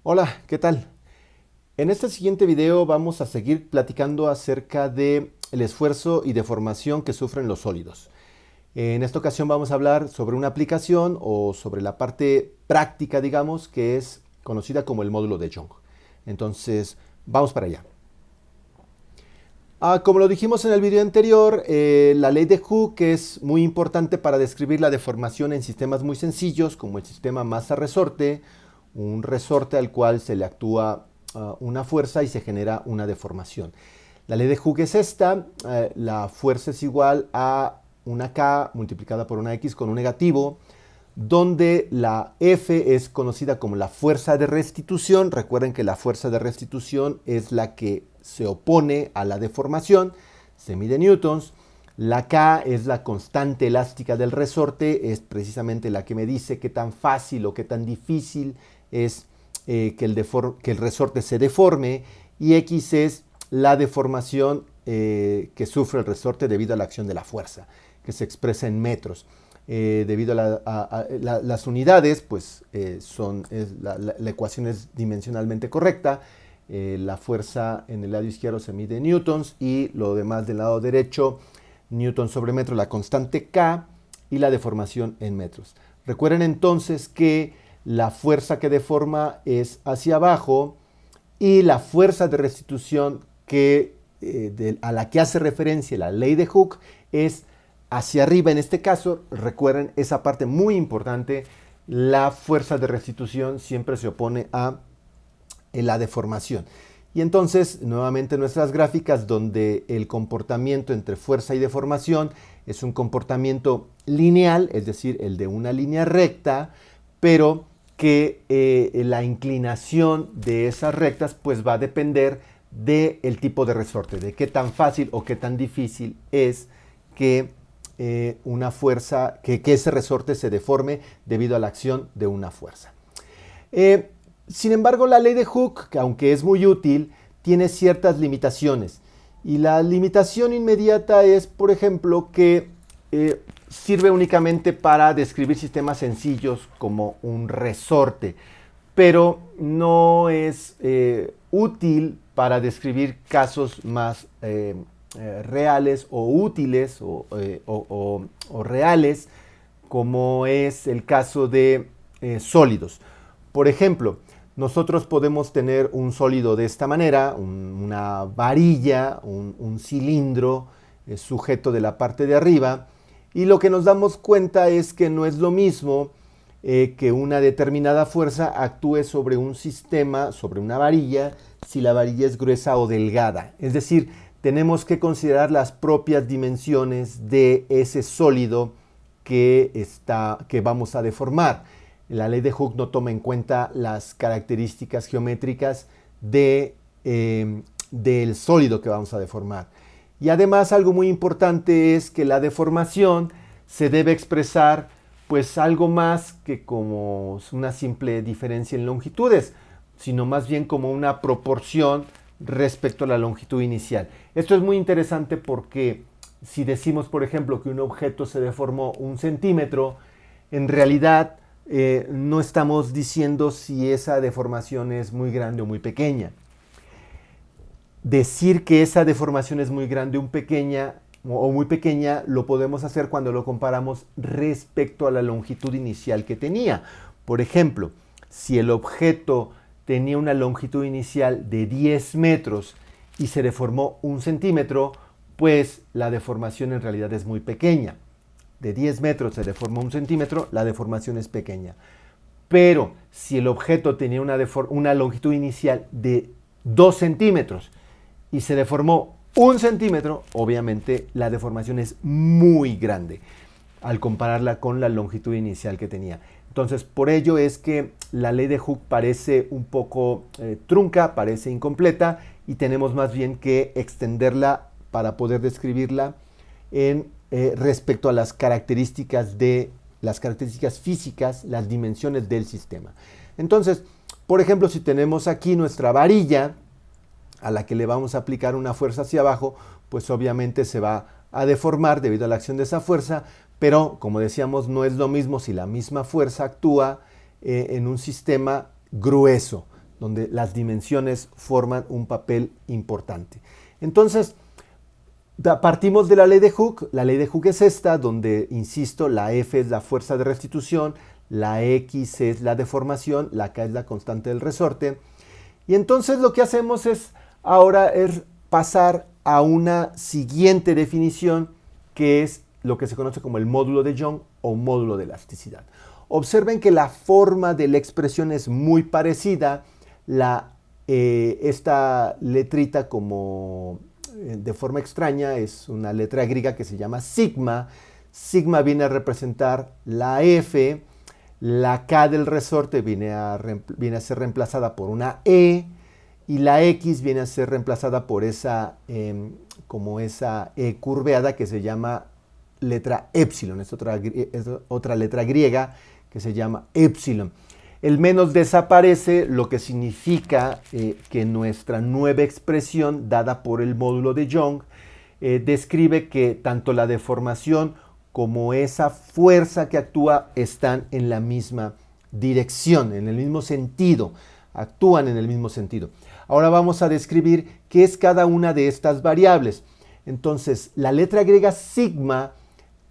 Hola, ¿qué tal? En este siguiente video vamos a seguir platicando acerca de el esfuerzo y deformación que sufren los sólidos. En esta ocasión vamos a hablar sobre una aplicación o sobre la parte práctica, digamos, que es conocida como el módulo de Young. Entonces, vamos para allá. Como lo dijimos en el video anterior, la ley de Hooke es muy importante para describir la deformación en sistemas muy sencillos, como el sistema masa-resorte, un resorte al cual se le actúa una fuerza y se genera una deformación. La ley de Hooke es esta: la fuerza es igual a una K multiplicada por una X con un negativo, donde la F es conocida como la fuerza de restitución. Recuerden que la fuerza de restitución es la que se opone a la deformación, se mide en newtons. La K es la constante elástica del resorte, es precisamente la que me dice qué tan fácil o qué tan difícil es que el resorte se deforme, y X es la deformación que sufre el resorte debido a la acción de la fuerza, que se expresa en metros. Debido a las unidades, pues la ecuación es dimensionalmente correcta. La fuerza en el lado izquierdo se mide en newtons y lo demás del lado derecho, newton sobre metro, la constante K, y la deformación en metros. Recuerden entonces que la fuerza que deforma es hacia abajo y la fuerza de restitución a la que hace referencia la ley de Hooke es hacia arriba. En este caso, recuerden esa parte muy importante: la fuerza de restitución siempre se opone a la deformación. Y entonces, nuevamente nuestras gráficas, donde el comportamiento entre fuerza y deformación es un comportamiento lineal, es decir, el de una línea recta, pero que la inclinación de esas rectas pues va a depender del tipo de resorte, de qué tan fácil o qué tan difícil es que que ese resorte se deforme debido a la acción de una fuerza. Sin embargo, la ley de Hooke, que aunque es muy útil, tiene ciertas limitaciones. Y la limitación inmediata es, por ejemplo, que sirve únicamente para describir sistemas sencillos como un resorte, pero no es útil para describir casos más reales o útiles o reales, como es el caso de sólidos. Por ejemplo, nosotros podemos tener un sólido de esta manera, una varilla, un cilindro sujeto de la parte de arriba, y lo que nos damos cuenta es que no es lo mismo que una determinada fuerza actúe sobre un sistema, sobre una varilla, si la varilla es gruesa o delgada. Es decir, tenemos que considerar las propias dimensiones de ese sólido que vamos a deformar. La ley de Hooke no toma en cuenta las características geométricas del sólido que vamos a deformar. Y además, algo muy importante es que la deformación se debe expresar pues algo más que como una simple diferencia en longitudes, sino más bien como una proporción respecto a la longitud inicial. Esto es muy interesante porque si decimos, por ejemplo, que un objeto se deformó 1 centímetro, en realidad no estamos diciendo si esa deformación es muy grande o muy pequeña. Decir que esa deformación es muy grande o muy pequeña lo podemos hacer cuando lo comparamos respecto a la longitud inicial que tenía. Por ejemplo, si el objeto tenía una longitud inicial de 10 metros y se deformó 1 centímetro, pues la deformación en realidad es muy pequeña. De 10 metros se deformó 1 centímetro, la deformación es pequeña. Pero si el objeto tenía una longitud inicial de 2 centímetros y se deformó 1 centímetro, obviamente la deformación es muy grande al compararla con la longitud inicial que tenía. Entonces, por ello es que la ley de Hooke parece un poco trunca, parece incompleta, y tenemos más bien que extenderla para poder describirla respecto a las características físicas, las dimensiones del sistema. Entonces, por ejemplo, si tenemos aquí nuestra varilla a la que le vamos a aplicar una fuerza hacia abajo, pues obviamente se va a deformar debido a la acción de esa fuerza, pero como decíamos, no es lo mismo si la misma fuerza actúa en un sistema grueso, donde las dimensiones forman un papel importante. Entonces, partimos de la ley de Hooke. La ley de Hooke es esta, donde, insisto, la F es la fuerza de restitución, la X es la deformación, la K es la constante del resorte. Y entonces lo que hacemos ahora es pasar a una siguiente definición, que es lo que se conoce como el módulo de Young o módulo de elasticidad. Observen que la forma de la expresión es muy parecida. Esta letrita como de forma extraña es una letra griega que se llama sigma. Sigma viene a representar la F, la K del resorte viene a ser reemplazada por una E, y la X viene a ser reemplazada por esa E curveada que se llama letra epsilon. Es otra letra griega que se llama epsilon. El menos desaparece, lo que significa que nuestra nueva expresión dada por el módulo de Young describe que tanto la deformación como esa fuerza que actúa están en la misma dirección, en el mismo sentido, actúan en el mismo sentido. Ahora vamos a describir qué es cada una de estas variables. Entonces, la letra griega sigma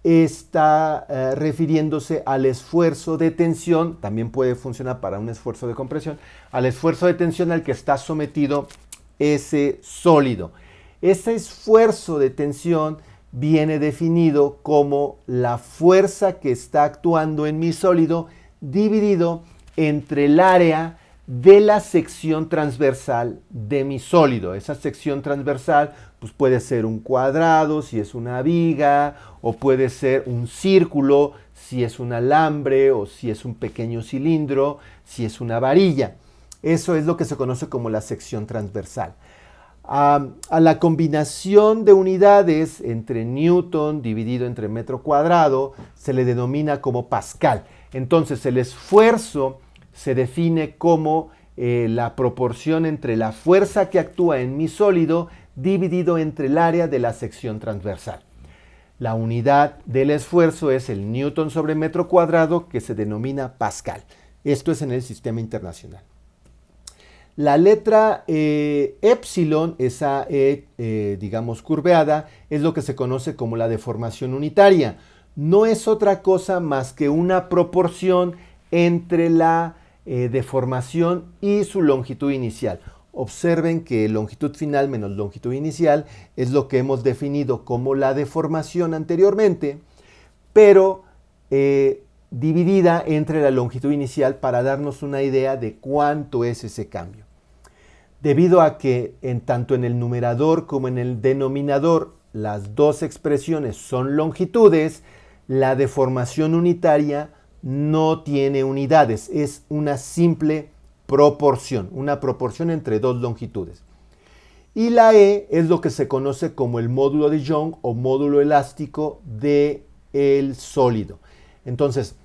está refiriéndose al esfuerzo de tensión, también puede funcionar para un esfuerzo de compresión, al esfuerzo de tensión al que está sometido ese sólido. Ese esfuerzo de tensión viene definido como la fuerza que está actuando en mi sólido dividido entre el área de la sección transversal de mi sólido. Esa sección transversal pues puede ser un cuadrado si es una viga, o puede ser un círculo si es un alambre, o si es un pequeño cilindro, si es una varilla. Eso es lo que se conoce como la sección transversal. A la combinación de unidades entre Newton dividido entre metro cuadrado se le denomina como Pascal. Entonces el esfuerzo se define como la proporción entre la fuerza que actúa en mi sólido dividido entre el área de la sección transversal. La unidad del esfuerzo es el Newton sobre metro cuadrado, que se denomina Pascal. Esto es en el sistema internacional. La letra epsilon, esa digamos curveada, es lo que se conoce como la deformación unitaria. No es otra cosa más que una proporción entre la deformación y su longitud inicial. Observen que longitud final menos longitud inicial es lo que hemos definido como la deformación anteriormente, pero dividida entre la longitud inicial para darnos una idea de cuánto es ese cambio. Debido a que tanto en el numerador como en el denominador las dos expresiones son longitudes, la deformación unitaria no tiene unidades, es una simple proporción, una proporción entre dos longitudes. Y la E es lo que se conoce como el módulo de Young o módulo elástico del sólido. Entonces,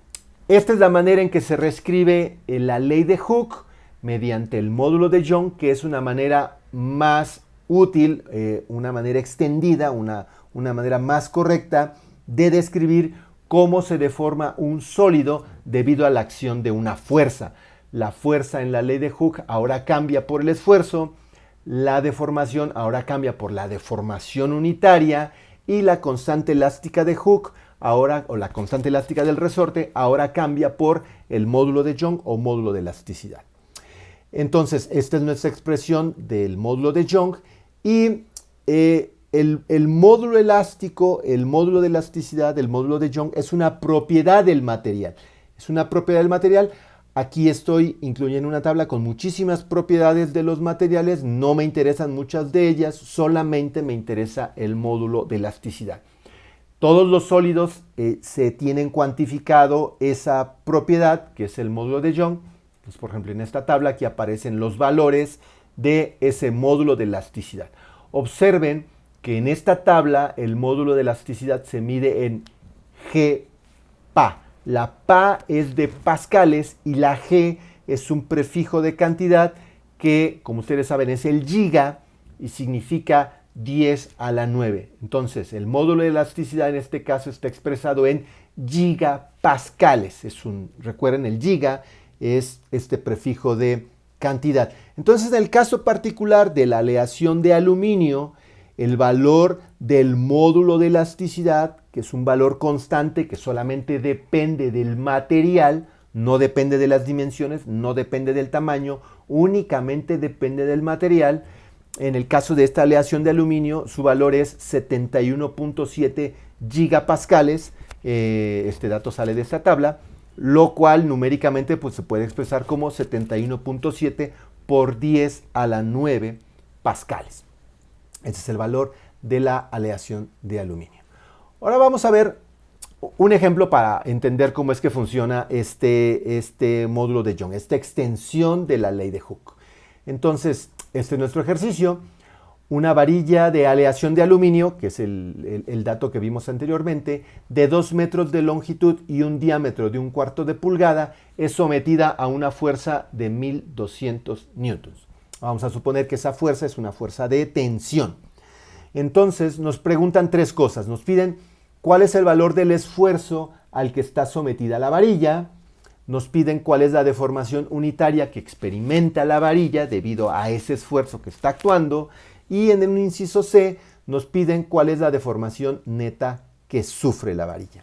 esta es la manera en que se reescribe la ley de Hooke mediante el módulo de Young, que es una manera más útil, una manera extendida, una manera más correcta de describir cómo se deforma un sólido debido a la acción de una fuerza. La fuerza en la ley de Hooke ahora cambia por el esfuerzo, la deformación ahora cambia por la deformación unitaria, y la constante elástica de Hooke ahora, o la constante elástica del resorte, ahora cambia por el módulo de Young o módulo de elasticidad. Entonces, esta es nuestra expresión del módulo de Young, y el módulo elástico, el módulo de elasticidad, el módulo de Young es una propiedad del material. Es una propiedad del material. Aquí estoy incluyendo una tabla con muchísimas propiedades de los materiales. No me interesan muchas de ellas, solamente me interesa el módulo de elasticidad. Todos los sólidos se tienen cuantificado esa propiedad, que es el módulo de Young. Pues, por ejemplo, en esta tabla aquí aparecen los valores de ese módulo de elasticidad. Observen que en esta tabla el módulo de elasticidad se mide en G-Pa. La Pa es de pascales y la G es un prefijo de cantidad que, como ustedes saben, es el giga y significa 10 a la 9. Entonces, el módulo de elasticidad en este caso está expresado en gigapascales. Recuerden, el giga es este prefijo de cantidad. Entonces, en el caso particular de la aleación de aluminio, el valor del módulo de elasticidad, que es un valor constante que solamente depende del material, no depende de las dimensiones, no depende del tamaño, únicamente depende del material. En el caso de esta aleación de aluminio, su valor es 71.7 gigapascales. Este dato sale de esta tabla, lo cual numéricamente pues, se puede expresar como 71.7 por 10 a la 9 pascales. Ese es el valor de la aleación de aluminio. Ahora vamos a ver un ejemplo para entender cómo es que funciona este módulo de Young, esta extensión de la ley de Hooke. Entonces, este es nuestro ejercicio. Una varilla de aleación de aluminio, que es el dato que vimos anteriormente, de 2 metros de longitud y un diámetro de 1/4 de pulgada, es sometida a una fuerza de 1200 newtons. Vamos a suponer que esa fuerza es una fuerza de tensión. Entonces nos preguntan tres cosas. Nos piden cuál es el valor del esfuerzo al que está sometida la varilla. Nos piden cuál es la deformación unitaria que experimenta la varilla debido a ese esfuerzo que está actuando. Y en el inciso C nos piden cuál es la deformación neta que sufre la varilla.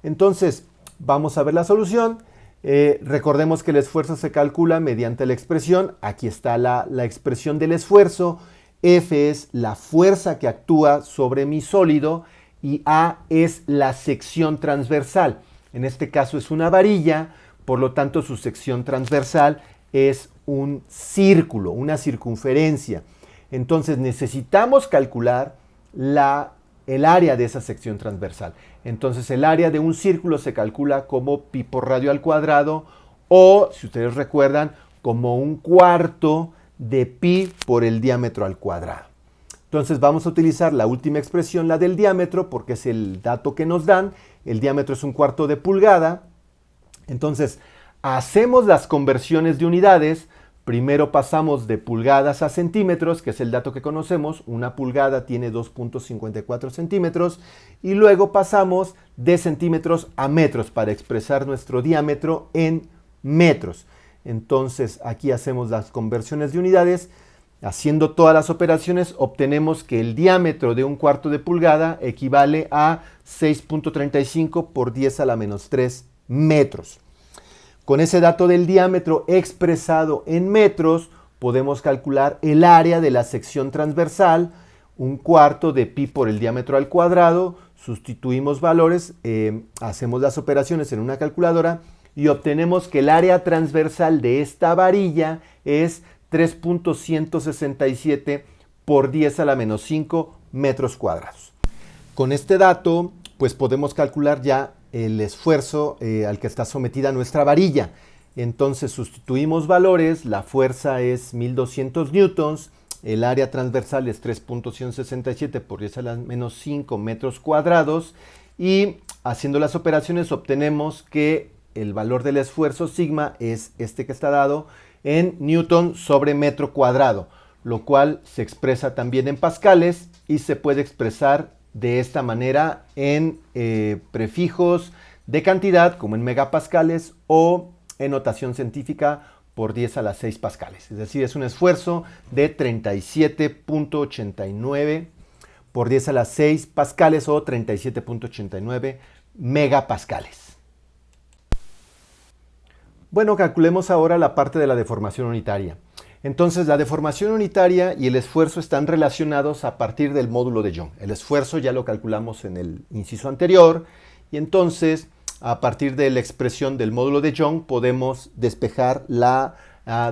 Entonces vamos a ver la solución. Recordemos que el esfuerzo se calcula mediante la expresión. Aquí está la expresión del esfuerzo. F es la fuerza que actúa sobre mi sólido y A es la sección transversal. En este caso es una varilla, por lo tanto su sección transversal es un círculo, una circunferencia. Entonces necesitamos calcular el área de esa sección transversal. Entonces el área de un círculo se calcula como pi por radio al cuadrado o, si ustedes recuerdan, como 1/4 de pi por el diámetro al cuadrado. Entonces vamos a utilizar la última expresión, la del diámetro, porque es el dato que nos dan. El diámetro es 1/4 de pulgada. Entonces hacemos las conversiones de unidades. Primero pasamos de pulgadas a centímetros, que es el dato que conocemos. Una pulgada tiene 2.54 centímetros. Y luego pasamos de centímetros a metros para expresar nuestro diámetro en metros. Entonces aquí hacemos las conversiones de unidades. Haciendo todas las operaciones obtenemos que el diámetro de 1/4 de pulgada equivale a 6.35 por 10 a la menos 3 metros. Con ese dato del diámetro expresado en metros, podemos calcular el área de la sección transversal, 1/4 de pi por el diámetro al cuadrado, sustituimos valores, hacemos las operaciones en una calculadora y obtenemos que el área transversal de esta varilla es 3.167 por 10 a la menos 5 metros cuadrados. Con este dato, pues podemos calcular ya el esfuerzo al que está sometida nuestra varilla. Entonces sustituimos valores, la fuerza es 1200 newtons, el área transversal es 3.167 por 10 a la menos 5 metros cuadrados y haciendo las operaciones obtenemos que el valor del esfuerzo sigma es este que está dado en newton sobre metro cuadrado, lo cual se expresa también en pascales y se puede expresar de esta manera en prefijos de cantidad como en megapascales o en notación científica por 10 a la 6 pascales. Es decir, es un esfuerzo de 37.89 por 10 a la 6 pascales o 37.89 megapascales. Bueno, calculemos ahora la parte de la deformación unitaria. Entonces, la deformación unitaria y el esfuerzo están relacionados a partir del módulo de Young. El esfuerzo ya lo calculamos en el inciso anterior y entonces, a partir de la expresión del módulo de Young, podemos despejar la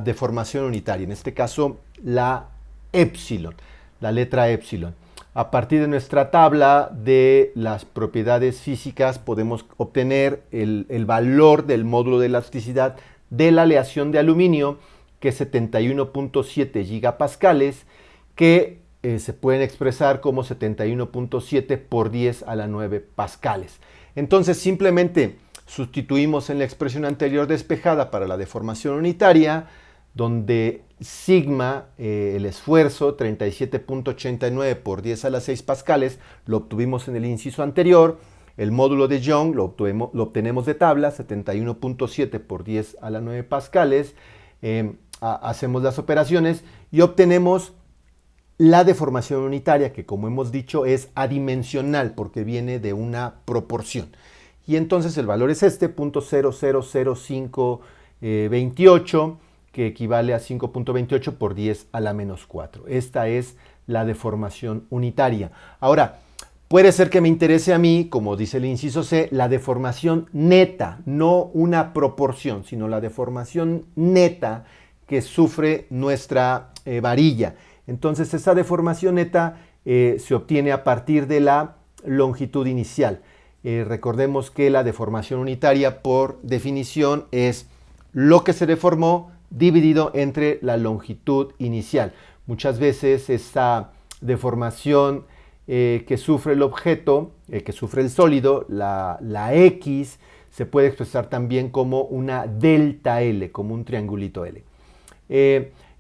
deformación unitaria. En este caso, la épsilon, la letra épsilon. A partir de nuestra tabla de las propiedades físicas, podemos obtener el valor del módulo de elasticidad de la aleación de aluminio, que es 71.7 gigapascales, que se pueden expresar como 71.7 por 10 a la 9 pascales. Entonces simplemente sustituimos en la expresión anterior despejada para la deformación unitaria, donde sigma, el esfuerzo, 37.89 por 10 a la 6 pascales, lo obtuvimos en el inciso anterior. El módulo de Young lo obtenemos de tabla, 71.7 por 10 a la 9 pascales. hacemos las operaciones y obtenemos la deformación unitaria, que como hemos dicho es adimensional porque viene de una proporción. Y entonces el valor es este, 0.00528, que equivale a 5.28 por 10 a la menos 4. Esta es la deformación unitaria. Ahora, puede ser que me interese a mí, como dice el inciso C, la deformación neta, no una proporción, sino la deformación neta que sufre nuestra varilla. Entonces, esa deformación neta se obtiene a partir de la longitud inicial. Recordemos que la deformación unitaria, por definición, es lo que se deformó dividido entre la longitud inicial. Muchas veces esta deformación que sufre el objeto, que sufre el sólido, la X, se puede expresar también como una delta L, como un triangulito L.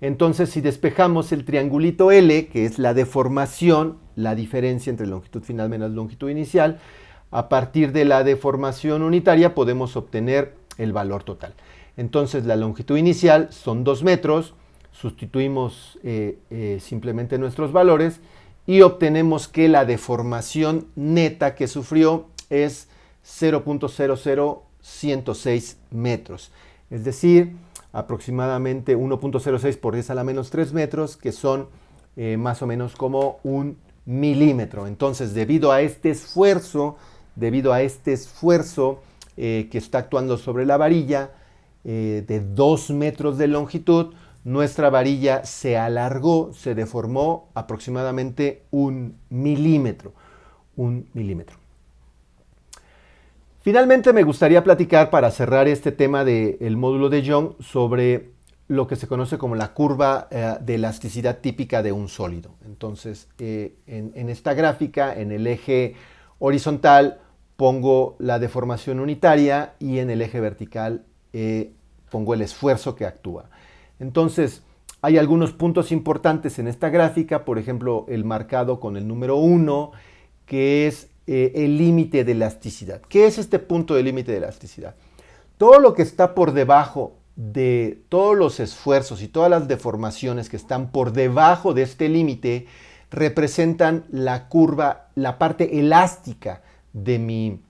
Entonces, si despejamos el triangulito L, que es la deformación, la diferencia entre longitud final menos longitud inicial, a partir de la deformación unitaria podemos obtener el valor total. Entonces, la longitud inicial son 2 metros, sustituimos simplemente nuestros valores y obtenemos que la deformación neta que sufrió es 0.00106 metros. Es decir, aproximadamente 1.06 por 10 a la menos 3 metros, que son más o menos como 1 milímetro. Entonces, debido a este esfuerzo que está actuando sobre la varilla de 2 metros de longitud, nuestra varilla se alargó, se deformó aproximadamente 1 milímetro. 1 milímetro. Finalmente me gustaría platicar, para cerrar este tema del módulo de Young, sobre lo que se conoce como la curva de elasticidad típica de un sólido. Entonces, en esta gráfica, en el eje horizontal, pongo la deformación unitaria y en el eje vertical pongo el esfuerzo que actúa. Entonces, hay algunos puntos importantes en esta gráfica, por ejemplo, el marcado con el número 1, que es el límite de elasticidad. ¿Qué es este punto de límite de elasticidad? Todo lo que está por debajo de todos los esfuerzos y todas las deformaciones que están por debajo de este límite representan la curva, la parte elástica de mi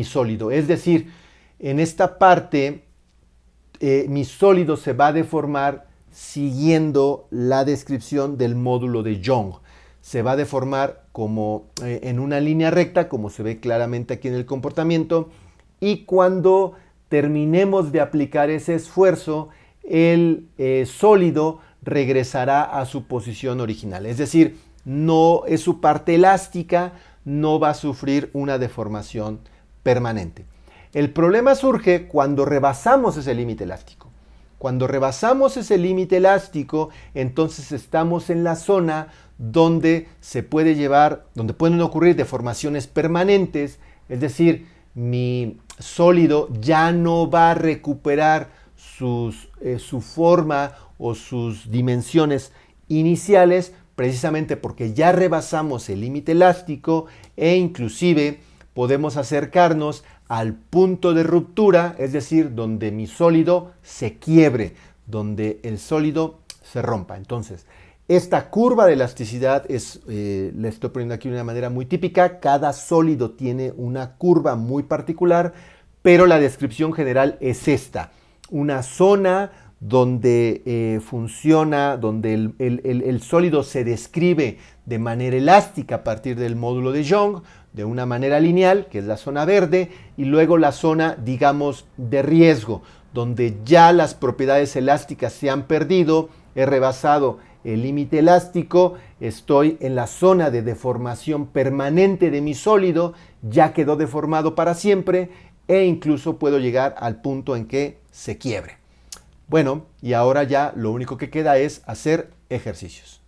sólido. Es decir, en esta parte mi sólido se va a deformar siguiendo la descripción del módulo de Young. Se va a deformar como en una línea recta, como se ve claramente aquí en el comportamiento, y cuando terminemos de aplicar ese esfuerzo, el sólido regresará a su posición original. Es decir, no es su parte elástica, no va a sufrir una deformación permanente. El problema surge cuando rebasamos ese límite elástico. Cuando rebasamos ese límite elástico, entonces estamos en la zona donde donde pueden ocurrir deformaciones permanentes, es decir, mi sólido ya no va a recuperar su forma o sus dimensiones iniciales, precisamente porque ya rebasamos el límite elástico e inclusive podemos acercarnos al punto de ruptura, es decir, donde mi sólido se quiebre, donde el sólido se rompa. Entonces, esta curva de elasticidad la estoy poniendo aquí de una manera muy típica. Cada sólido tiene una curva muy particular, pero la descripción general es esta. Una zona donde funciona, donde el sólido se describe de manera elástica a partir del módulo de Young, de una manera lineal, que es la zona verde, y luego la zona, digamos, de riesgo, donde ya las propiedades elásticas se han perdido, he rebasado el límite elástico, estoy en la zona de deformación permanente de mi sólido, ya quedó deformado para siempre e incluso puedo llegar al punto en que se quiebre. Bueno, y ahora ya lo único que queda es hacer ejercicios.